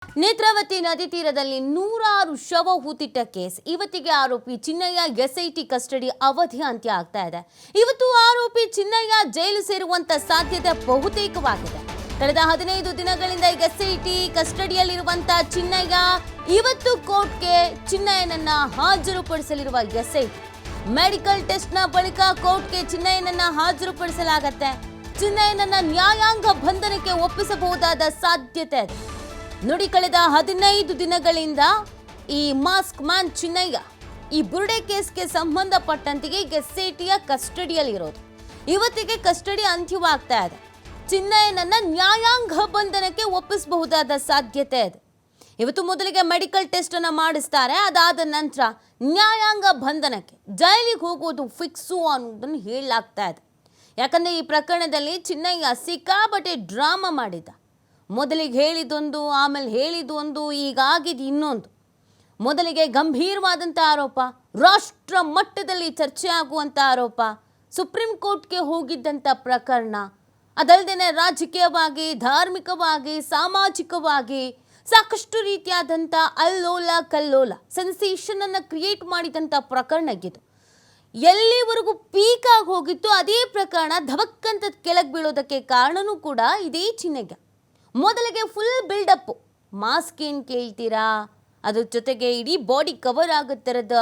ನೇತ್ರಾವತಿ ನದಿ ತೀರದಲ್ಲಿ ನೂರಾರು ಶವ ಹೂತಿಟ್ಟ ಕೇಸ್. ಇವತ್ತಿಗೆ ಆರೋಪಿ ಚಿನ್ನಯ್ಯ ಎಸ್ಐಟಿ ಕಸ್ಟಡಿ ಅವಧಿ ಅಂತ್ಯ ಆಗ್ತಾ ಇದೆ. ಇವತ್ತು ಆರೋಪಿ ಚಿನ್ನಯ್ಯ ಜೈಲು ಸೇರುವಂತ ಸಾಧ್ಯತೆ ಬಹುತೇಕವಾಗಿದೆ. ಕಳೆದ 15 ದಿನಗಳಿಂದ ಎಸ್ಐಟಿ ಕಸ್ಟಡಿಯಲ್ಲಿರುವಂತ ಚಿನ್ನಯ್ಯ ಇವತ್ತು ಕೋರ್ಟ್ಗೆ ಚಿನ್ನಯ್ಯನನ್ನ ಹಾಜರುಪಡಿಸಲಿರುವ ಎಸ್ಐಟಿ ಮೆಡಿಕಲ್ ಟೆಸ್ಟ್ ನ ಬಳಿಕ ಕೋರ್ಟ್ಗೆ ಚಿನ್ನಯ್ಯನನ್ನ ಹಾಜರುಪಡಿಸಲಾಗುತ್ತೆ. ಚಿನ್ನಯ್ಯನನ್ನ ನ್ಯಾಯಾಂಗ ಬಂಧನಕ್ಕೆ ಒಪ್ಪಿಸಬಹುದಾದ ಸಾಧ್ಯತೆ ಇದೆ. ನೋಡಿ, ಕಳೆದ 15 ದಿನಗಳಿಂದ ಈ ಮಾಸ್ಕ್ ಮ್ಯಾನ್ ಚಿನ್ನಯ್ಯ ಈ ಬುರುಡೆ ಕೇಸ್ಗೆ ಸಂಬಂಧಪಟ್ಟಂತೆಗೆ ಎಸ್ಐಟಿಯ ಕಸ್ಟಡಿಯಲ್ಲಿರೋದು. ಇವತ್ತಿಗೆ ಕಸ್ಟಡಿ ಅಂತ್ಯವಾಗ್ತಾ ಇದೆ. ಚಿನ್ನಯ್ಯನನ್ನ ನ್ಯಾಯಾಂಗ ಬಂಧನಕ್ಕೆ ಒಪ್ಪಿಸಬಹುದಾದ ಸಾಧ್ಯತೆ ಇದೆ. ಇವತ್ತು ಮೊದಲಿಗೆ ಮೆಡಿಕಲ್ ಟೆಸ್ಟ್ ಅನ್ನ ಮಾಡಿಸ್ತಾರೆ. ಅದಾದ ನಂತರ ನ್ಯಾಯಾಂಗ ಬಂಧನಕ್ಕೆ ಜೈಲಿಗೆ ಹೋಗೋದು ಫಿಕ್ಸು ಅನ್ನೋದನ್ನು ಹೇಳಲಾಗ್ತಾ ಇದೆ. ಯಾಕಂದ್ರೆ ಈ ಪ್ರಕರಣದಲ್ಲಿ ಚಿನ್ನಯ್ಯ ಸಿಕ್ಕಾಪಟ್ಟೆ ಡ್ರಾಮಾ ಮಾಡಿದ್ದ. ಮೊದಲಿಗೆ ಹೇಳಿದೊಂದು, ಆಮೇಲೆ ಹೇಳಿದೊಂದು, ಈಗಾಗಿದ್ದು ಇನ್ನೊಂದು. ಮೊದಲಿಗೆ ಗಂಭೀರವಾದಂಥ ಆರೋಪ, ರಾಷ್ಟ್ರ ಮಟ್ಟದಲ್ಲಿ ಚರ್ಚೆ ಆಗುವಂಥ ಆರೋಪ, ಸುಪ್ರೀಂ ಕೋರ್ಟ್ಗೆ ಹೋಗಿದ್ದಂಥ ಪ್ರಕರಣ. ಅದಲ್ಲದೆ ರಾಜಕೀಯವಾಗಿ, ಧಾರ್ಮಿಕವಾಗಿ, ಸಾಮಾಜಿಕವಾಗಿ ಸಾಕಷ್ಟು ರೀತಿಯಾದಂಥ ಅಲ್ಲೋಲ ಕಲ್ಲೋಲ ಸೆನ್ಸೇಷನ್ ಅನ್ನು ಕ್ರಿಯೇಟ್ ಮಾಡಿದಂಥ ಪ್ರಕರಣ ಇದು. ಎಲ್ಲಿವರೆಗೂ ಪೀಕ್ ಆಗಿ ಹೋಗಿತ್ತು ಅದೇ ಪ್ರಕರಣ ಧವಕ್ಕಂತ ಕೆಳಗೆ ಬೀಳೋದಕ್ಕೆ ಕಾರಣನೂ ಕೂಡ ಇದೇ ಚಿನ್ನಯ್ಯ. ಮೊದಲಿಗೆ ಫುಲ್ ಬಿಲ್ಡಪ್, ಮಾಸ್ಕ್ ಏನು ಕೇಳ್ತೀರಾ, ಅದ್ರ ಜೊತೆಗೆ ಇಡೀ ಬಾಡಿ ಕವರ್ ಆಗೋ ಥರದ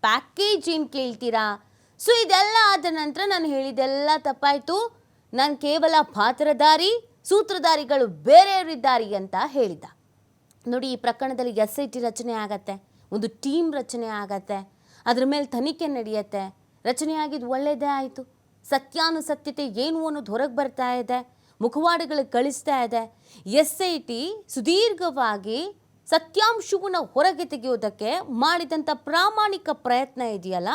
ಪ್ಯಾಕೇಜ್ ಏನು ಕೇಳ್ತೀರಾ. ಸೊ ಇದೆಲ್ಲ ಆದ ನಂತರ ನಾನು ಹೇಳಿದೆಲ್ಲ ತಪ್ಪಾಯಿತು, ನಾನು ಕೇವಲ ಪಾತ್ರಧಾರಿ, ಸೂತ್ರಧಾರಿಗಳು ಬೇರೆಯವರಿದ್ದಾರೆ ಅಂತ ಹೇಳಿದ್ದ. ನೋಡಿ, ಈ ಪ್ರಕರಣದಲ್ಲಿ ಎಸ್ಐಟಿ ರಚನೆ ಆಗತ್ತೆ, ಒಂದು ಟೀಮ್ ರಚನೆ ಆಗತ್ತೆ, ಅದ್ರ ಮೇಲೆ ತನಿಖೆ ನಡೆಯುತ್ತೆ. ರಚನೆ ಆಗಿದ್ದು ಒಳ್ಳೆಯದೇ ಆಯಿತು. ಸತ್ಯಾನುಸತ್ಯತೆ ಏನು ಅನ್ನೋದು ಹೊರಗೆ ಬರ್ತಾ ಇದೆ, ಮುಖವಾಡಗಳಿಗೆ ಕಳಿಸ್ತಾ ಇದೆ. ಎಸ್ಐಟಿ ಸುದೀರ್ಘವಾಗಿ ಸತ್ಯಾಂಶವನ್ನು ಹೊರಗೆ ತೆಗೆಯೋದಕ್ಕೆ ಮಾಡಿದಂಥ ಪ್ರಾಮಾಣಿಕ ಪ್ರಯತ್ನ ಇದೆಯಲ್ಲ,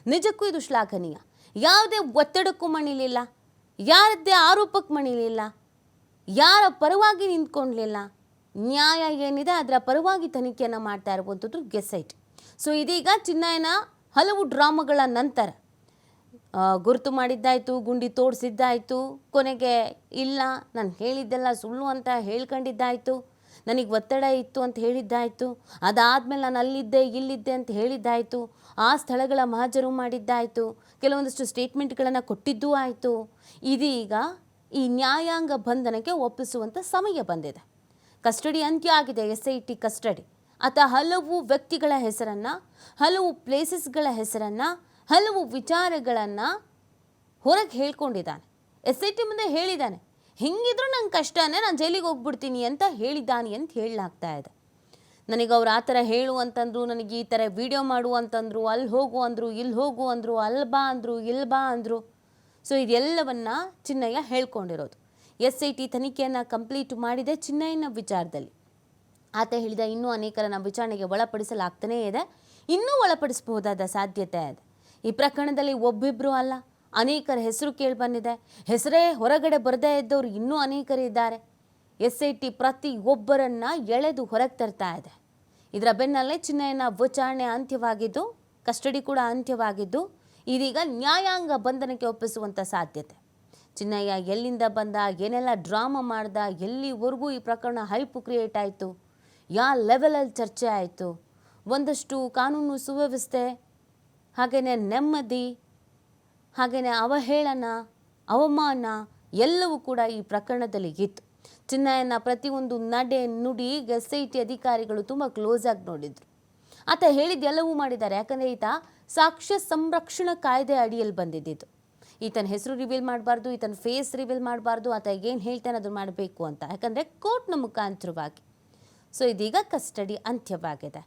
ನಿಜಕ್ಕೂ ಇದು ಶ್ಲಾಘನೀಯ. ಯಾವುದೇ ಒತ್ತಡಕ್ಕೂ ಮಣಿಲಿಲ್ಲ, ಯಾರದ್ದೇ ಆರೋಪಕ್ಕೆ ಮಣಿಲಿಲ್ಲ, ಯಾರ ಪರವಾಗಿ ನಿಂತ್ಕೊಳ್ಳಲಿಲ್ಲ. ನ್ಯಾಯ ಏನಿದೆ ಅದರ ಪರವಾಗಿ ತನಿಖೆಯನ್ನು ಮಾಡ್ತಾ ಇರುವಂಥದ್ದು ಎಸ್ಐಟಿ. ಸೊ ಇದೀಗ ಚಿನ್ನಯ್ಯನ ಹಲವು ಡ್ರಾಮಾಗಳ ನಂತರ ಗುರುತು ಮಾಡಿದ್ದಾಯಿತು, ಗುಂಡಿ ತೋಡಿಸಿದ್ದಾಯಿತು, ಕೊನೆಗೆ ಇಲ್ಲ ನಾನು ಹೇಳಿದ್ದೆಲ್ಲ ಸುಳ್ಳು ಅಂತ ಹೇಳ್ಕೊಂಡಿದ್ದಾಯಿತು, ನನಗೆ ಒತ್ತಡ ಇತ್ತು ಅಂತ ಹೇಳಿದ್ದಾಯಿತು, ಅದಾದಮೇಲೆ ನಾನು ಅಲ್ಲಿದ್ದೆ ಇಲ್ಲಿದ್ದೆ ಅಂತ ಹೇಳಿದ್ದಾಯಿತು, ಆ ಸ್ಥಳಗಳ ಮಹಾಜರು ಮಾಡಿದ್ದಾಯಿತು, ಕೆಲವೊಂದಷ್ಟು ಸ್ಟೇಟ್ಮೆಂಟ್ಗಳನ್ನು ಕೊಟ್ಟಿದ್ದೂ ಆಯಿತು. ಇದೀಗ ಈ ನ್ಯಾಯಾಂಗ ಬಂಧನಕ್ಕೆ ಒಪ್ಪಿಸುವಂಥ ಸಮಯ ಬಂದಿದೆ. ಕಸ್ಟಡಿ ಅಂತ್ಯ ಆಗಿದೆ. ಎಸ್ಐಟಿ ಕಸ್ಟಡಿ ಆತ ಹಲವು ವ್ಯಕ್ತಿಗಳ ಹೆಸರನ್ನು, ಹಲವು ಪ್ಲೇಸಸ್ಗಳ ಹೆಸರನ್ನು, ಹಲವು ವಿಚಾರಗಳನ್ನು ಹೊರಗೆ ಹೇಳ್ಕೊಂಡಿದ್ದಾನೆ. ಎಸ್ಐಟಿ ಮುಂದೆ ಹೇಳಿದ್ದಾನೆ, ಹಿಂಗಿದ್ರೂ ನಂಗೆ ಕಷ್ಟನೇ, ನಾನು ಜೈಲಿಗೆ ಹೋಗ್ಬಿಡ್ತೀನಿ ಅಂತ ಹೇಳಿದ್ದಾನೆ ಅಂತ ಹೇಳಲಾಗ್ತಾ ಇದೆ. ನನಗೆ ಅವ್ರು ಆ ಥರ ಹೇಳು ಅಂತಂದರು, ನನಗೆ ಈ ಥರ ವಿಡಿಯೋ ಮಾಡು ಅಂತಂದರು, ಅಲ್ಲಿ ಹೋಗು ಅಂದರು, ಇಲ್ಲಿ ಹೋಗು ಅಂದರು, ಅಲ್ಲಿ ಬಾ ಅಂದರು, ಇಲ್ಲಿ ಬಾ ಅಂದರು. ಸೊ ಇದೆಲ್ಲವನ್ನು ಚಿನ್ನಯ್ಯ ಹೇಳ್ಕೊಂಡಿರೋದು. ಎಸ್ಐಟಿ ತನಿಖೆಯನ್ನು ಕಂಪ್ಲೀಟ್ ಮಾಡಿದೆ ಚಿನ್ನಯ್ಯನ ವಿಚಾರದಲ್ಲಿ. ಆತ ಹೇಳಿದ ಇನ್ನೂ ಅನೇಕರನ್ನ ವಿಚಾರಣೆಗೆ ಒಳಪಡಿಸಲಾಗ್ತಾನೇ ಇದೆ, ಇನ್ನೂ ಒಳಪಡಿಸಬಹುದಾದ ಸಾಧ್ಯತೆ ಇದೆ. ಈ ಪ್ರಕರಣದಲ್ಲಿ ಒಬ್ಬಿಬ್ಬರು ಅಲ್ಲ, ಅನೇಕರ ಹೆಸರು ಕೇಳಿಬಂದಿದೆ. ಹೆಸರೇ ಹೊರಗಡೆ ಬರದೇ ಇದ್ದವರು ಇನ್ನೂ ಅನೇಕರಿದ್ದಾರೆ. ಎಸ್ಐಟಿ ಪ್ರತಿಯೊಬ್ಬರನ್ನ ಎಳೆದು ಹೊರಗೆ ತರ್ತಾ ಇದೆ. ಇದರ ಬೆನ್ನಲ್ಲೇ ಚಿನ್ನಯ್ಯನ ವಿಚಾರಣೆ ಅಂತ್ಯವಾಗಿದ್ದು, ಕಸ್ಟಡಿ ಕೂಡ ಅಂತ್ಯವಾಗಿದ್ದು, ಇದೀಗ ನ್ಯಾಯಾಂಗ ಬಂಧನಕ್ಕೆ ಒಪ್ಪಿಸುವಂಥ ಸಾಧ್ಯತೆ. ಚಿನ್ನಯ್ಯ ಎಲ್ಲಿಂದ ಬಂದ, ಏನೆಲ್ಲ ಡ್ರಾಮಾ ಮಾಡ್ದ, ಎಲ್ಲಿವರೆಗೂ ಈ ಪ್ರಕರಣ ಹೈಪು ಕ್ರಿಯೇಟ್ ಆಯಿತು, ಯಾವ ಲೆವೆಲಲ್ಲಿ ಚರ್ಚೆ ಆಯಿತು, ಒಂದಷ್ಟು ಕಾನೂನು ಸುವ್ಯವಸ್ಥೆ, ಹಾಗೆಯೇ ನೆಮ್ಮದಿ, ಹಾಗೆಯೇ ಅವಹೇಳನ, ಅವಮಾನ ಎಲ್ಲವೂ ಕೂಡ ಈ ಪ್ರಕರಣದಲ್ಲಿ ಇತ್ತು. ಚಿನ್ನಯ್ಯನ ಪ್ರತಿಯೊಂದು ನಡೆ ನುಡಿ ಎಸ್ಐಟಿ ಅಧಿಕಾರಿಗಳು ತುಂಬ ಕ್ಲೋಸ್ ಆಗಿ ನೋಡಿದ್ರು. ಆತ ಹೇಳಿದ್ದೆಲ್ಲವೂ ಮಾಡಿದ್ದಾರೆ. ಯಾಕಂದರೆ ಈತ ಸಾಕ್ಷ್ಯ ಸಂರಕ್ಷಣಾ ಕಾಯ್ದೆ ಅಡಿಯಲ್ಲಿ ಬಂದಿದ್ದು. ಈತನ ಹೆಸರು ರಿವೀಲ್ ಮಾಡಬಾರ್ದು, ಈತನ ಫೇಸ್ ರಿವೀಲ್ ಮಾಡಬಾರ್ದು, ಆತ ಏನು ಹೇಳ್ತಾನೆ ಅದು ಮಾಡಬೇಕು ಅಂತ, ಯಾಕಂದರೆ ಕೋರ್ಟ್ನ ಮುಖಾಂತರವಾಗಿ. ಸೊ ಇದೀಗ ಕಸ್ಟಡಿ ಅಂತ್ಯವಾಗಿದೆ.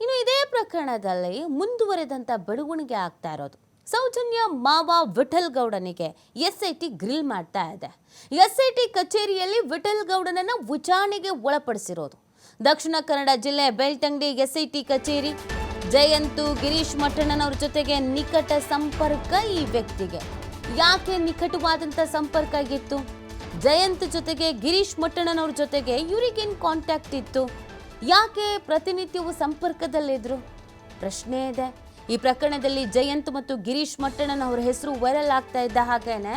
ಇನ್ನು ಇದೇ ಪ್ರಕರಣದಲ್ಲಿ ಮುಂದುವರೆದಂಥ ಬೆಳವಣಿಗೆ ಆಗ್ತಾ ಇರೋದು, ಸೌಜನ್ಯ ಮಾವ ವಿಠಲ್ ಗೌಡನಿಗೆ ಎಸ್ಐಟಿ ಗ್ರಿಲ್ ಮಾಡ್ತಾ ಇದೆ. ಎಸ್ಐಟಿ ಕಚೇರಿಯಲ್ಲಿ ವಿಠಲ್ ಗೌಡನನ್ನ ವಿಚಾರಣೆಗೆ ಒಳಪಡಿಸಿರೋದು. ದಕ್ಷಿಣ ಕನ್ನಡ ಜಿಲ್ಲೆ ಬೆಳ್ತಂಗಡಿ ಎಸ್ಐಟಿ ಕಚೇರಿ. ಜಯಂತು ಗಿರೀಶ್ ಮಠಣ್ಣನವ್ರ ಜೊತೆಗೆ ನಿಕಟ ಸಂಪರ್ಕ ಈ ವ್ಯಕ್ತಿಗೆ. ಯಾಕೆ ನಿಕಟವಾದಂಥ ಸಂಪರ್ಕ ಇತ್ತು? ಜಯಂತ್ ಜೊತೆಗೆ ಗಿರೀಶ್ ಮಠಣ್ಣನವ್ರ ಜೊತೆಗೆ ಇವ್ರಿಗೇನು ಕಾಂಟ್ಯಾಕ್ಟ್ ಇತ್ತು? ಯಾಕೆ ಪ್ರತಿನಿತ್ಯವೂ ಸಂಪರ್ಕದಲ್ಲಿದ್ರು? ಪ್ರಶ್ನೆ ಇದೆ. ಈ ಪ್ರಕರಣದಲ್ಲಿ ಜಯಂತ್ ಮತ್ತು ಗಿರೀಶ್ ಮಟ್ಟಣ್ಣನವರ ಹೆಸರು ವೈರಲ್ ಆಗ್ತಾ ಇದ್ದ ಹಾಗೇನೆ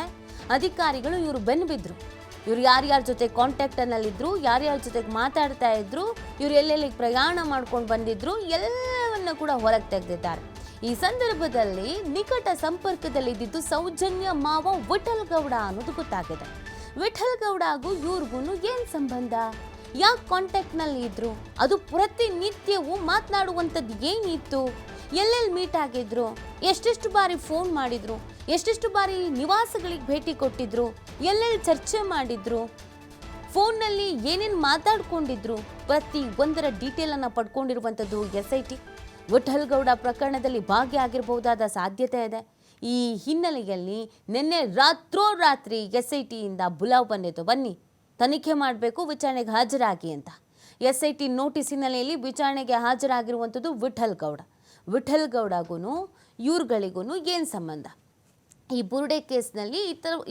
ಅಧಿಕಾರಿಗಳು ಇವರು ಬೆನ್ನು ಬಿದ್ರು. ಇವ್ರು ಯಾರ್ಯಾರ ಜೊತೆ ಕಾಂಟ್ಯಾಕ್ಟನಲ್ಲಿದ್ದರು, ಯಾರ್ಯಾರ ಜೊತೆಗೆ ಮಾತಾಡ್ತಾ ಇದ್ರು, ಇವ್ರು ಎಲ್ಲೆಲ್ಲಿಗೆ ಪ್ರಯಾಣ ಮಾಡ್ಕೊಂಡು ಬಂದಿದ್ರು ಎಲ್ಲವನ್ನ ಕೂಡ ಹೊರಗೆ ತೆಗೆದಿದ್ದಾರೆ. ಈ ಸಂದರ್ಭದಲ್ಲಿ ನಿಕಟ ಸಂಪರ್ಕದಲ್ಲಿದ್ದು ಸೌಜನ್ಯ ಮಾವ ವಿಠಲ್ ಗೌಡ ಅನ್ನೋದು ಗೊತ್ತಾಗಿದೆ. ವಿಠಲ್ ಗೌಡಗೂ ಇವ್ರಿಗೂ ಏನು ಸಂಬಂಧ? ಯಾಕೆ ಕಾಂಟ್ಯಾಕ್ಟ್ನಲ್ಲಿ ಇದ್ರು? ಅದು ಪ್ರತಿನಿತ್ಯವೂ ಮಾತನಾಡುವಂಥದ್ದು ಏನಿತ್ತು? ಎಲ್ಲೆಲ್ಲಿ ಮೀಟ್ ಆಗಿದ್ರು? ಎಷ್ಟೆಷ್ಟು ಬಾರಿ ಫೋನ್ ಮಾಡಿದ್ರು? ಎಷ್ಟೆಷ್ಟು ಬಾರಿ ನಿವಾಸಗಳಿಗೆ ಭೇಟಿ ಕೊಟ್ಟಿದ್ರು? ಎಲ್ಲೆಲ್ಲಿ ಚರ್ಚೆ ಮಾಡಿದ್ರು? ಫೋನ್ನಲ್ಲಿ ಏನೇನು ಮಾತಾಡ್ಕೊಂಡಿದ್ರು? ಪ್ರತಿ ಒಂದರ ಡೀಟೇಲನ್ನು ಪಡ್ಕೊಂಡಿರುವಂಥದ್ದು SIT. ವಿಠಲ್ ಗೌಡ ಪ್ರಕರಣದಲ್ಲಿ ಭಾಗಿಯಾಗಿರಬಹುದಾದ ಸಾಧ್ಯತೆ ಇದೆ. ಈ ಹಿನ್ನೆಲೆಯಲ್ಲಿ ನಿನ್ನೆ ರಾತ್ರೋರಾತ್ರಿ SITಯಿಂದ ಬುಲಾವ್ ಬಂದಿತ್ತು, ಬನ್ನಿ ತನಿಖೆ ಮಾಡಬೇಕು, ವಿಚಾರಣೆಗೆ ಹಾಜರಾಗಿ ಅಂತ. SIT ನೋಟಿಸ್ ಹಿನ್ನೆಲೆಯಲ್ಲಿ ವಿಚಾರಣೆಗೆ ಹಾಜರಾಗಿರುವಂಥದ್ದು ವಿಠಲ್ ಗೌಡ. ವಿಠಲ್ ಗೌಡಗೂ ಇವ್ರುಗಳಿಗೂ ಏನು ಸಂಬಂಧ? ಈ ಬುರುಡೆ ಕೇಸ್ನಲ್ಲಿ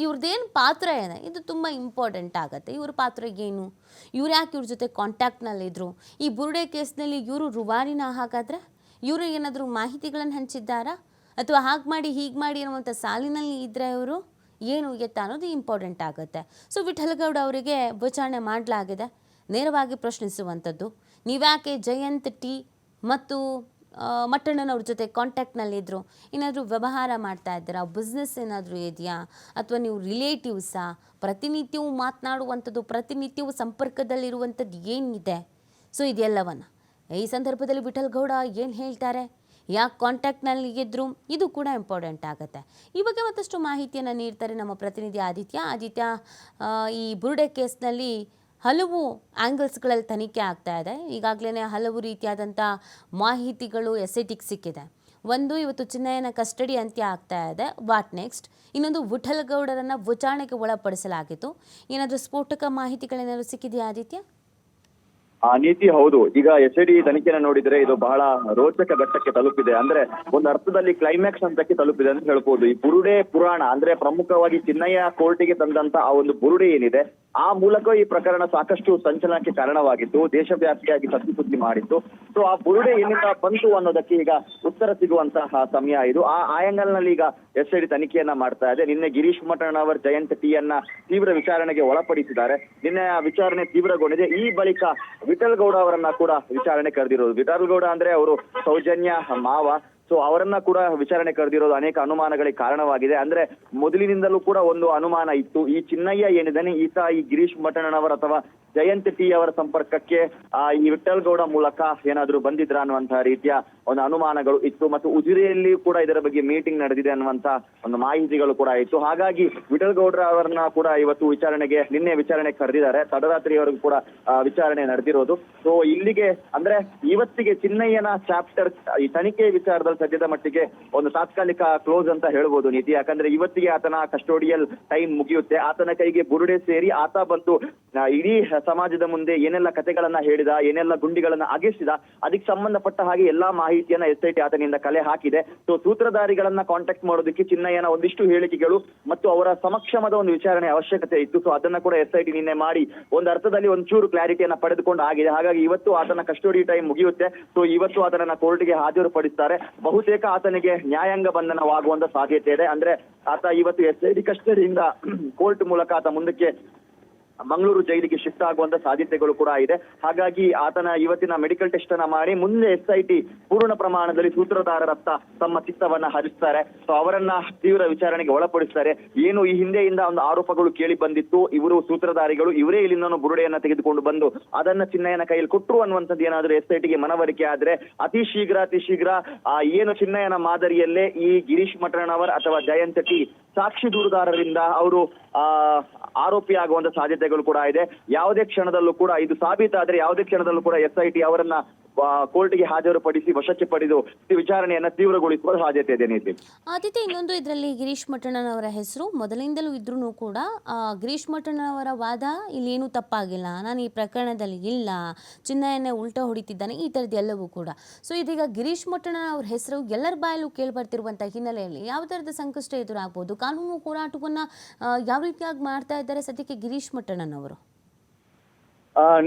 ಇವ್ರದ್ದೇನು ಪಾತ್ರ ಇದೆ, ಇದು ತುಂಬ ಇಂಪಾರ್ಟೆಂಟ್ ಆಗುತ್ತೆ. ಇವ್ರ ಪಾತ್ರ ಏನು? ಇವ್ರು ಯಾಕೆ ಇವ್ರ ಜೊತೆ ಕಾಂಟ್ಯಾಕ್ಟ್ನಲ್ಲಿದ್ದರು? ಈ ಬುರುಡೆ ಕೇಸ್ನಲ್ಲಿ ಇವರು ರುವಾರಿನ ಹಾಗಾದರೆ? ಇವರು ಏನಾದರೂ ಮಾಹಿತಿಗಳನ್ನು ಹಂಚಿದ್ದಾರಾ? ಅಥವಾ ಹಾಗೆ ಮಾಡಿ ಹೀಗೆ ಮಾಡಿ ಅನ್ನುವಂಥ ಸಾಲಿನಲ್ಲಿ ಇದ್ದರೆ ಇವರು ಏನು ಎತ್ತ ಅನ್ನೋದು ಇಂಪಾರ್ಟೆಂಟ್ ಆಗುತ್ತೆ. ಸೊ ವಿಠಲ್ ಗೌಡ ಅವರಿಗೆ ವಿಚಾರಣೆ ಮಾಡಲಾಗಿದೆ. ನೇರವಾಗಿ ಪ್ರಶ್ನಿಸುವಂಥದ್ದು, ನೀವ್ಯಾಕೆ ಜಯಂತ್ ಟಿ ಮತ್ತು ಮಟ್ಟಣ್ಣನವ್ರ ಜೊತೆ ಕಾಂಟ್ಯಾಕ್ಟ್ನಲ್ಲಿದ್ದರು? ಏನಾದರೂ ವ್ಯವಹಾರ ಮಾಡ್ತಾ ಇದ್ದೀರಾ? ಬಿಸ್ನೆಸ್ ಏನಾದರೂ ಇದೆಯಾ? ಅಥವಾ ನೀವು ರಿಲೇಟಿವ್ಸಾ? ಪ್ರತಿನಿತ್ಯವೂ ಮಾತನಾಡುವಂಥದ್ದು, ಪ್ರತಿನಿತ್ಯವೂ ಸಂಪರ್ಕದಲ್ಲಿರುವಂಥದ್ದು ಏನಿದೆ? ಸೊ ಇದೆಲ್ಲವನ್ನು ಈ ಸಂದರ್ಭದಲ್ಲಿ ವಿಠಲ್ ಗೌಡ ಏನು ಹೇಳ್ತಾರೆ, ಯಾಕೆ ಕಾಂಟ್ಯಾಕ್ಟ್ನಲ್ಲಿ ಇದ್ದರು, ಇದು ಕೂಡ ಇಂಪಾರ್ಟೆಂಟ್ ಆಗುತ್ತೆ. ಈ ಬಗ್ಗೆ ಮತ್ತಷ್ಟು ಮಾಹಿತಿಯನ್ನು ನೀಡ್ತಾರೆ ನಮ್ಮ ಪ್ರತಿನಿಧಿ ಆದಿತ್ಯ. ಈ ಬುರುಡೆ ಕೇಸ್ನಲ್ಲಿ ಹಲವು ಆ್ಯಂಗಲ್ಸ್ಗಳಲ್ಲಿ ತನಿಖೆ ಆಗ್ತಾ ಇದೆ. ಈಗಾಗಲೇ ಹಲವು ರೀತಿಯಾದಂಥ ಮಾಹಿತಿಗಳು SITಗೆ ಸಿಕ್ಕಿದೆ. ಒಂದು, ಇವತ್ತು ಚಿನ್ನಯ್ಯನ ಕಸ್ಟಡಿ ಅಂತ್ಯ ಆಗ್ತಾ ಇದೆ, ವಾಟ್ ನೆಕ್ಸ್ಟ್? ಇನ್ನೊಂದು, ವಿಠಲ್ ಗೌಡರನ್ನು ವಿಚಾರಣೆಗೆ ಒಳಪಡಿಸಲಾಗಿತ್ತು. ಏನಾದರೂ ಸ್ಫೋಟಕ ಮಾಹಿತಿಗಳೇನಾದರೂ ಸಿಕ್ಕಿದೆಯಾ ಆದಿತ್ಯ? ನೀತಿ ಹೌದು. ಈಗ SIT ತನಿಖೆನ ನೋಡಿದ್ರೆ ಇದು ಬಹಳ ರೋಚಕ ಘಟ್ಟಕ್ಕೆ ತಲುಪಿದೆ. ಅಂದ್ರೆ ಒಂದು ಅರ್ಥದಲ್ಲಿ ಕ್ಲೈಮ್ಯಾಕ್ಸ್ ಹಂತಕ್ಕೆ ತಲುಪಿದೆ ಅಂತ ಹೇಳ್ಬೋದು. ಈ ಬುರುಡೆ ಪುರಾಣ ಅಂದ್ರೆ ಪ್ರಮುಖವಾಗಿ ಚಿನ್ನಯ್ಯ ಕೋರ್ಟಿಗೆ ತಂದಂತ ಆ ಒಂದು ಬುರುಡೆ ಏನಿದೆ, ಆ ಮೂಲಕ ಈ ಪ್ರಕರಣ ಸಾಕಷ್ಟು ಸಂಚಲನಕ್ಕೆ ಕಾರಣವಾಗಿತ್ತು, ದೇಶವ್ಯಾಪಿಯಾಗಿ ಸುದ್ದಿ ಮಾಡಿತ್ತು. ಸೊ ಆ ಬುರುಡೆ ಏನಿಂದ ಬಂತು ಅನ್ನೋದಕ್ಕೆ ಈಗ ಉತ್ತರ ಸಿಗುವಂತಹ ಸಮಯ ಇದು. ಆ ಆ್ಯಂಗಲ್ ನಲ್ಲಿ ಈಗ SIT ತನಿಖೆಯನ್ನ ಮಾಡ್ತಾ ಇದೆ. ನಿನ್ನೆ ಗಿರೀಶ್ ಮಠಣ್ಣವರ್ ಜಯಂತ್ ಟಿ ಅನ್ನ ತೀವ್ರ ವಿಚಾರಣೆಗೆ ಒಳಪಡಿಸಿದ್ದಾರೆ. ನಿನ್ನೆ ಆ ವಿಚಾರಣೆ ತೀವ್ರಗೊಂಡಿದೆ. ಈ ಬಳಿಕ ವಿಠಲ್ ಗೌಡ ಅವರನ್ನ ಕೂಡ ವಿಚಾರಣೆ ಕರೆದಿರೋದು. ವಿಠಲ್ ಗೌಡ ಅಂದ್ರೆ ಅವರು ಸೌಜನ್ಯ ಮಾವ. ಸೊ ಅವರನ್ನ ಕೂಡ ವಿಚಾರಣೆ ಕರೆದಿರೋದು ಅನೇಕ ಅನುಮಾನಗಳಿಗೆ ಕಾರಣವಾಗಿದೆ. ಅಂದ್ರೆ ಮೊದಲಿನಿಂದಲೂ ಕೂಡ ಒಂದು ಅನುಮಾನ ಇತ್ತು, ಈ ಚಿನ್ನಯ್ಯ ಏನಿದ್ದಾನೆ ಈತ ಈ ಗಿರೀಶ್ ಮಠಣ್ಣನವರ್ ಅಥವಾ ಜಯಂತ್ ಟಿ ಅವರ ಸಂಪರ್ಕಕ್ಕೆ ಈ ವಿಠಲ್ ಗೌಡ ಮೂಲಕ ಏನಾದ್ರು ಬಂದಿದ್ರ ಅನ್ನುವಂತಹ ರೀತಿಯ ಒಂದು ಅನುಮಾನಗಳು ಇತ್ತು. ಮತ್ತು ಉಜಿರೆಯಲ್ಲಿ ಕೂಡ ಇದರ ಬಗ್ಗೆ ಮೀಟಿಂಗ್ ನಡೆದಿದೆ ಅನ್ನುವಂತ ಒಂದು ಮಾಹಿತಿಗಳು ಕೂಡ ಇತ್ತು. ಹಾಗಾಗಿ ವಿಠಲ್ ಗೌಡ್ರ ಅವರನ್ನ ಕೂಡ ಇವತ್ತು ನಿನ್ನೆ ವಿಚಾರಣೆ ಕರೆದಿದ್ದಾರೆ. ತಡರಾತ್ರಿವರೆಗೂ ಕೂಡ ವಿಚಾರಣೆ ನಡೆದಿರೋದು. ಸೊ ಇಲ್ಲಿಗೆ ಅಂದ್ರೆ ಇವತ್ತಿಗೆ ಚಿನ್ನಯ್ಯನ ಚಾಪ್ಟರ್ ಈ ತನಿಖೆ ವಿಚಾರದಲ್ಲಿ ಸದ್ಯದ ಮಟ್ಟಿಗೆ ಒಂದು ತಾತ್ಕಾಲಿಕ ಕ್ಲೋಸ್ ಅಂತ ಹೇಳ್ಬೋದು ನೀತಿ. ಯಾಕಂದ್ರೆ ಇವತ್ತಿಗೆ ಆತನ ಕಸ್ಟೋಡಿಯಲ್ ಟೈಮ್ ಮುಗಿಯುತ್ತೆ. ಆತನ ಕೈಗೆ ಬುರುಡೆ ಸೇರಿ ಆತ ಬಂದು ಇಡೀ ಸಮಾಜದ ಮುಂದೆ ಏನೆಲ್ಲ ಕಥೆಗಳನ್ನ ಹೇಳಿದ, ಏನೆಲ್ಲ ಗುಂಡಿಗಳನ್ನ ಅಗೆಸಿದ, ಅದಕ್ಕೆ ಸಂಬಂಧಪಟ್ಟ ಹಾಗೆ ಎಲ್ಲಾ ಮಾಹಿತಿಯನ್ನ SIT ಆತನಿಂದ ಕಲೆ ಹಾಕಿದೆ. ಸೊ ಸೂತ್ರಧಾರಿಗಳನ್ನ ಕಾಂಟ್ಯಾಕ್ಟ್ ಮಾಡೋದಕ್ಕೆ ಚಿನ್ನಯ್ಯನ ಒಂದಿಷ್ಟು ಹೇಳಿಕೆಗಳು ಮತ್ತು ಅವರ ಸಮಕ್ಷಮದ ಒಂದು ವಿಚಾರಣೆ ಅವಶ್ಯಕತೆ ಇತ್ತು. ಸೊ ಅದನ್ನ ಕೂಡ SIT ನಿನ್ನೆ ಮಾಡಿ ಒಂದು ಅರ್ಥದಲ್ಲಿ ಒಂಚೂರು ಕ್ಲಾರಿಟಿಯನ್ನ ಪಡೆದುಕೊಂಡು ಆಗಿದೆ. ಹಾಗಾಗಿ ಇವತ್ತು ಆತನ ಕಸ್ಟಡಿ ಟೈಮ್ ಮುಗಿಯುತ್ತೆ. ಸೊ ಇವತ್ತು ಆತನನ್ನ ಕೋರ್ಟ್ಗೆ ಹಾಜರುಪಡಿಸ್ತಾರೆ. ಬಹುತೇಕ ಆತನಿಗೆ ನ್ಯಾಯಾಂಗ ಬಂಧನವಾಗುವಂತ ಸಾಧ್ಯತೆ ಇದೆ. ಅಂದ್ರೆ ಆತ ಇವತ್ತು SIT ಕಸ್ಟಡಿಯಿಂದ ಕೋರ್ಟ್ ಮೂಲಕ ಆತ ಮುಂದಕ್ಕೆ ಮಂಗಳೂರು ಜೈಲಿಗೆ ಶಿಫ್ಟ್ ಆಗುವಂತ ಸಾಧ್ಯತೆಗಳು ಕೂಡ ಇದೆ. ಹಾಗಾಗಿ ಆತನ ಇವತ್ತಿನ ಮೆಡಿಕಲ್ ಟೆಸ್ಟ್ ಅನ್ನ ಮಾಡಿ ಮುಂದೆ SIT ಪೂರ್ಣ ಪ್ರಮಾಣದಲ್ಲಿ ಸೂತ್ರಧಾರರತ್ತ ತಮ್ಮ ಚಿತ್ತವನ್ನ ಹರಿಸ್ತಾರೆ. ಸೊ ಅವರನ್ನ ತೀವ್ರ ವಿಚಾರಣೆಗೆ ಒಳಪಡಿಸ್ತಾರೆ. ಏನು ಈ ಹಿಂದೆಯಿಂದ ಒಂದು ಆರೋಪಗಳು ಕೇಳಿ ಬಂದಿತ್ತು, ಇವರು ಸೂತ್ರಧಾರಿಗಳು ಇವರೇ ಇಲ್ಲಿಂದ ಬುರುಡೆಯನ್ನ ತೆಗೆದುಕೊಂಡು ಬಂದು ಅದನ್ನ ಚಿನ್ನಯ್ಯನ ಕೈಯಲ್ಲಿ ಕೊಟ್ಟರು ಅನ್ನುವಂಥದ್ದು ಏನಾದ್ರು SITಗೆ ಮನವರಿಕೆ ಆದ್ರೆ ಅತಿ ಶೀಘ್ರ ಏನು ಚಿನ್ನಯ್ಯನ ಮಾದರಿಯಲ್ಲೇ ಈ ಗಿರೀಶ್ ಮಠಣ್ಣವರ್ ಅಥವಾ ಜಯಂತ್ ಟಿ ಸಾಕ್ಷಿ ದೂರುದಾರರಿಂದ ಅವರು ಆರೋಪಿ ಆಗುವಂತ ಸಾಧ್ಯತೆಗಳು ಕೂಡ ಇದೆ. ಯಾವುದೇ ಕ್ಷಣದಲ್ಲೂ ಕೂಡ ಇದು ಸಾಬೀತಾದ್ರೆ ಯಾವುದೇ ಕ್ಷಣದಲ್ಲೂ ಕೂಡ SIT ಅವರನ್ನ ಕೋರ್ಟ್ಗೆ ಹಾಜರುಪಡಿಸಿ ವಶಕ್ಕೆ ಪಡೆದು ವಿಚಾರಣೆಯನ್ನ ತೀವ್ರಗೊಳಿಸುವ ಸಾಧ್ಯತೆ ಇದೆ ನೀತಿ. ಆದಿತ್ಯ, ಇನ್ನೊಂದು ಇದರಲ್ಲಿ ಗಿರೀಶ್ ಮಠಣ್ಣನವರ ಹೆಸರು ಮೊದಲಿಂದಲೂ ಇದ್ರೂ ಕೂಡ ಗಿರೀಶ್ ಮಠಣ್ಣನವರ ವಾದ ಇಲ್ಲೇನೂ ತಪ್ಪಾಗಿಲ್ಲ, ನಾನು ಈ ಪ್ರಕರಣದಲ್ಲಿ ಇಲ್ಲ, ಚಿನ್ನಯನ್ನೇ ಉಲ್ಟಾ ಹೊಡಿತಿದ್ದಾನೆ, ಈ ಥರದ್ದು ಎಲ್ಲವೂ ಕೂಡ. ಸೊ ಇದೀಗ ಗಿರೀಶ್ ಮಠಣ್ಣನವರ ಹೆಸರು ಎಲ್ಲರ ಬಾಯಲ್ಲೂ ಕೇಳಿಬರ್ತಿರುವಂಥ ಹಿನ್ನೆಲೆಯಲ್ಲಿ ಯಾವ ಥರದ ಸಂಕಷ್ಟ ಎದುರಾಗ್ಬೋದು? ಕಾನೂನು ಹೋರಾಟವನ್ನು ಯಾವ ರೀತಿಯಾಗಿ ಮಾಡ್ತಾ ಇದ್ದಾರೆ ಸದ್ಯಕ್ಕೆ ಗಿರೀಶ್ ಮಠಣ್ಣನವರು?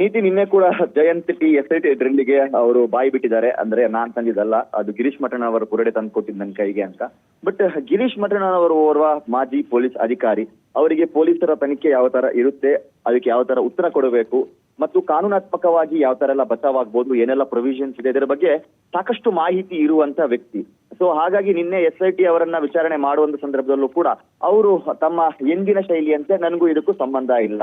ನೀತಿ ನಿನ್ನೆ ಕೂಡ ಜಯಂತ್ ಟಿ SIT ಡ್ರಿಲ್ಲಿಗೆ ಅವರು ಬಾಯಿ ಬಿಟ್ಟಿದ್ದಾರೆ. ಅಂದ್ರೆ ನಾನ್ ತಂದಿದ್ದಲ್ಲ, ಅದು ಗಿರೀಶ್ ಮಠನ್ ಅವರು ಬುರುಡೆ ತಂದು ಕೊಟ್ಟಿದ್ದು ನನ್ನ ಕೈಗೆ ಅಂತ. ಬಟ್ ಗಿರೀಶ್ ಮಠನ್ ಅವರು ಓರ್ವ ಮಾಜಿ ಪೊಲೀಸ್ ಅಧಿಕಾರಿ, ಅವರಿಗೆ ಪೊಲೀಸರ ತನಿಖೆ ಯಾವ ತರ ಇರುತ್ತೆ, ಅದಕ್ಕೆ ಯಾವ ತರ ಉತ್ತರ ಕೊಡಬೇಕು ಮತ್ತು ಕಾನೂನಾತ್ಮಕವಾಗಿ ಯಾವ ತರ ಎಲ್ಲ ಬಚಾವಾಗಬಹುದು, ಏನೆಲ್ಲ ಪ್ರೊವಿಷನ್ಸ್ ಇದೆ, ಇದರ ಬಗ್ಗೆ ಸಾಕಷ್ಟು ಮಾಹಿತಿ ಇರುವಂತ ವ್ಯಕ್ತಿ. ಸೊ ಹಾಗಾಗಿ ನಿನ್ನೆ SIT ಅವರನ್ನ ವಿಚಾರಣೆ ಮಾಡುವಂತ ಸಂದರ್ಭದಲ್ಲೂ ಕೂಡ ಅವರು ತಮ್ಮ ಎಂದಿನ ಶೈಲಿಯಂತೆ ನನಗೂ ಇದಕ್ಕೂ ಸಂಬಂಧ ಇಲ್ಲ,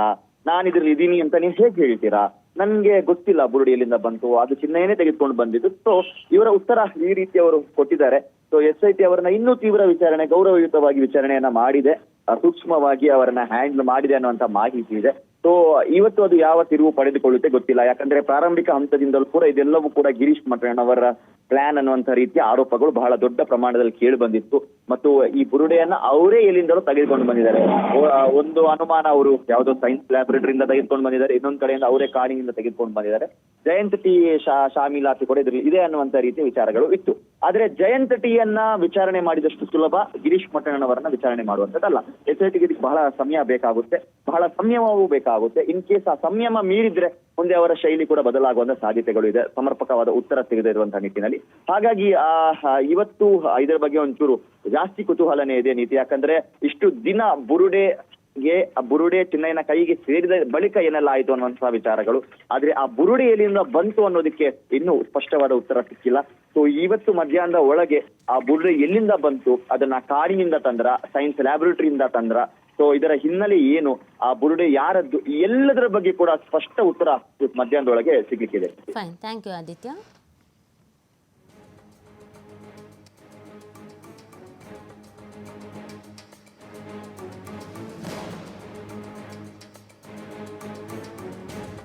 ನಾನು ಇದ್ರಲ್ಲಿ ಇದೀನಿ ಅಂತ ನೀವು ಹೇಗೆ ಹೇಳ್ತೀರಾ, ನನ್ಗೆ ಗೊತ್ತಿಲ್ಲ ಬುರುಡಿ ಎಲ್ಲಿಂದ ಬಂತು, ಅದು ಚಿನ್ನಯನೇ ತೆಗೆದುಕೊಂಡು ಬಂದಿದ್ದು. ಸೊ ಇವರ ಉತ್ತರ ಈ ರೀತಿ ಅವರು ಕೊಟ್ಟಿದ್ದಾರೆ. ಸೊ SIT ಅವರನ್ನ ಇನ್ನೂ ತೀವ್ರ ವಿಚಾರಣೆ, ಗೌರವಯುತವಾಗಿ ವಿಚಾರಣೆಯನ್ನ ಮಾಡಿದೆ, ಸೂಕ್ಷ್ಮವಾಗಿ ಅವರನ್ನ ಹ್ಯಾಂಡಲ್ ಮಾಡಿದೆ ಅನ್ನುವಂತ ಮಾಹಿತಿ ಇದೆ. ಸೊ ಇವತ್ತು ಅದು ಯಾವ ತಿರುವು ಪಡೆದುಕೊಳ್ಳುತ್ತೆ ಗೊತ್ತಿಲ್ಲ. ಯಾಕಂದ್ರೆ ಪ್ರಾರಂಭಿಕ ಹಂತದಿಂದಲೂ ಕೂಡ ಇದೆಲ್ಲವೂ ಕೂಡ ಗಿರೀಶ್ ಮಠನ್ ಅವರ ಪ್ಲಾನ್ ಅನ್ನುವಂತ ರೀತಿಯ ಆರೋಪಗಳು ಬಹಳ ದೊಡ್ಡ ಪ್ರಮಾಣದಲ್ಲಿ ಕೇಳಿ ಬಂದಿತ್ತು. ಮತ್ತು ಈ ಬುರುಡೆಯನ್ನ ಅವರೇ ಎಲ್ಲಿಂದಲೂ ತೆಗೆದುಕೊಂಡು ಬಂದಿದ್ದಾರೆ. ಒಂದು ಅನುಮಾನ, ಅವರು ಯಾವುದೋ ಸೈನ್ಸ್ ಲ್ಯಾಬೊರೇಟರಿಯಿಂದ ತೆಗೆದುಕೊಂಡು ಬಂದಿದ್ದಾರೆ, ಇನ್ನೊಂದ್ ಕಡೆಯಿಂದ ಅವರೇ ಕಾಡಿನಿಂದ ತೆಗೆದುಕೊಂಡು ಬಂದಿದ್ದಾರೆ. ಜಯಂತ್ ಟಿ ಶಾಮೀಲಾತಿ ಕೂಡ ಇದ್ರಲ್ಲಿ ಇದೆ ಅನ್ನುವಂತ ರೀತಿಯ ವಿಚಾರಗಳು ಇತ್ತು. ಆದ್ರೆ ಜಯಂತ್ ಟಿಯನ್ನ ವಿಚಾರಣೆ ಮಾಡಿದಷ್ಟು ಸುಲಭ ಗಿರೀಶ್ ಮಠನ್ ಅವರನ್ನ ವಿಚಾರಣೆ ಮಾಡುವಂತದ್ದಲ್ಲ. SITಗೆ ಇದಕ್ಕೆ ಬಹಳ ಸಮಯ ಬೇಕಾಗುತ್ತೆ, ಬಹಳ ಸಂಯಮವೂ ಬೇಕಾಗುತ್ತೆ. ಇನ್ ಕೇಸ್ ಆ ಸಂಯಮ ಮೀರಿದ್ರೆ ಮುಂದೆ ಅವರ ಶೈಲಿ ಕೂಡ ಬದಲಾಗುವಂತ ಸಾಧ್ಯತೆಗಳು ಇದೆ, ಸಮರ್ಪಕವಾದ ಉತ್ತರ ಸಿಗದೇ ಇರುವಂತಹ ನಿಟ್ಟಿನಲ್ಲಿ. ಹಾಗಾಗಿ ಇವತ್ತು ಇದರ ಬಗ್ಗೆ ಒಂಚೂರು ಜಾಸ್ತಿ ಕುತೂಹಲನೇ ಇದೆ ನೀತಿ. ಯಾಕಂದ್ರೆ ಇಷ್ಟು ದಿನ ಬುರುಡೆ ಚಿನ್ನಯ್ಯನ ಕೈಗೆ ಸೇರಿದ ಬಳಿಕ ಏನೆಲ್ಲ ಆಯ್ತು ಅನ್ನುವಂತಹ ವಿಚಾರಗಳು, ಆದ್ರೆ ಆ ಬುರುಡೆ ಎಲ್ಲಿಂದ ಬಂತು ಅನ್ನೋದಕ್ಕೆ ಇನ್ನೂ ಸ್ಪಷ್ಟವಾದ ಉತ್ತರ ಸಿಕ್ಕಿಲ್ಲ. ಸೊ ಇವತ್ತು ಮಧ್ಯಾಹ್ನದ ಒಳಗೆ ಆ ಬುರುಡೆ ಎಲ್ಲಿಂದ ಬಂತು, ಅದನ್ನ ಕಾಡಿನಿಂದ ತಂದ್ರ, ಸೈನ್ಸ್ ಲ್ಯಾಬೊರೇಟರಿಯಿಂದ ತಂದ್ರ, ಸೊ ಇದರ ಹಿನ್ನೆಲೆ ಏನು, ಆ ಬುರುಡೆ ಯಾರದ್ದು, ಎಲ್ಲದರ ಬಗ್ಗೆ ಕೂಡ ಸ್ಪಷ್ಟ ಉತ್ತರ ಮಧ್ಯಾಹ್ನದೊಳಗೆ ಸಿಗ್ಲಿಕ್ಕಿದೆ. Fine, thank you Aditya.